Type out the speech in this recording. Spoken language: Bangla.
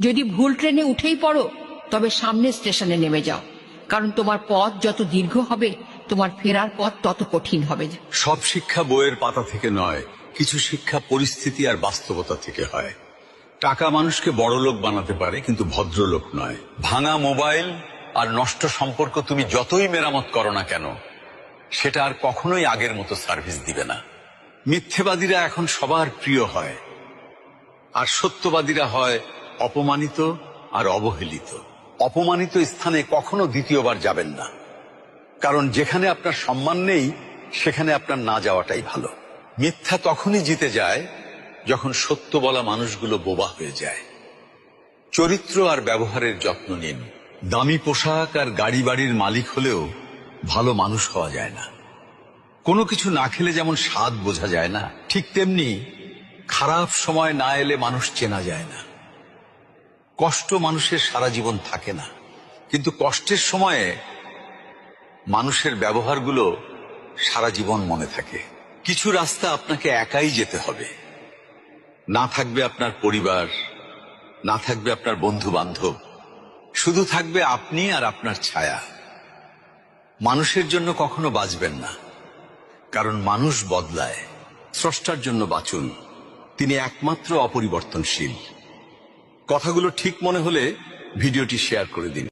যদি ভুল ট্রেনে উঠেই পড়ো তবে সামনের স্টেশনে নেমে যাও, কারণ তোমার পথ যত দীর্ঘ হবে তোমার ফেরার পথ তত কঠিন হবে। সব শিক্ষা বইয়ের পাতা থেকে নয়, কিছু শিক্ষা পরিস্থিতি আর বাস্তবতা থেকে হয়। টাকা মানুষকে বড়লোক বানাতে পারে, কিন্তু ভদ্রলোক নয়। ভাঙা মোবাইল আর নষ্ট সম্পর্ক তুমি যতই মেরামত করো না কেন, সেটা আর কখনোই আগের মতো সার্ভিস দিবে না। মিথ্যেবাদীরা এখন সবার প্রিয় হয়, আর সত্যবাদীরা হয় অপমানিত আর অবহেলিত। অপমানিত স্থানে কখনো দ্বিতীয়বার যাবেন না, কারণ যেখানে আপনার সম্মান নেই সেখানে আপনার না যাওয়াটাই ভালো। মিথ্যা তখনই জিতে যায় যখন সত্য বলা মানুষগুলো বোবা হয়ে যায়। চরিত্র আর ব্যবহারের যত্ন নিন। দামি পোশাক আর গাড়ি বাড়ির মালিক হলেও ভালো মানুষ হওয়া যায় না। কোনো কিছু না খেলে যেমন স্বাদ বোঝা যায় না, ঠিক তেমনি খারাপ সময় না এলে মানুষ চেনা যায় না। কষ্ট মানুষের সারা জীবন থাকে না, কিন্তু কষ্টের সময়ে মানুষের ব্যবহারগুলো সারা জীবন মনে থাকে। কিছু রাস্তা আপনাকে একাই যেতে হবে। না থাকবে আপনার পরিবার, না থাকবে আপনার বন্ধু বান্ধব, শুধু থাকবে আপনি আর আপনার ছায়া। মানুষের জন্য কখনো বাঁচবেন না, কারণ মানুষ বদলায়। স্রষ্টার জন্য বাঁচুন, তিনি একমাত্র অপরিবর্তনশীল। কথাগুলো ঠিক মনে হলে ভিডিওটি শেয়ার করে দিন।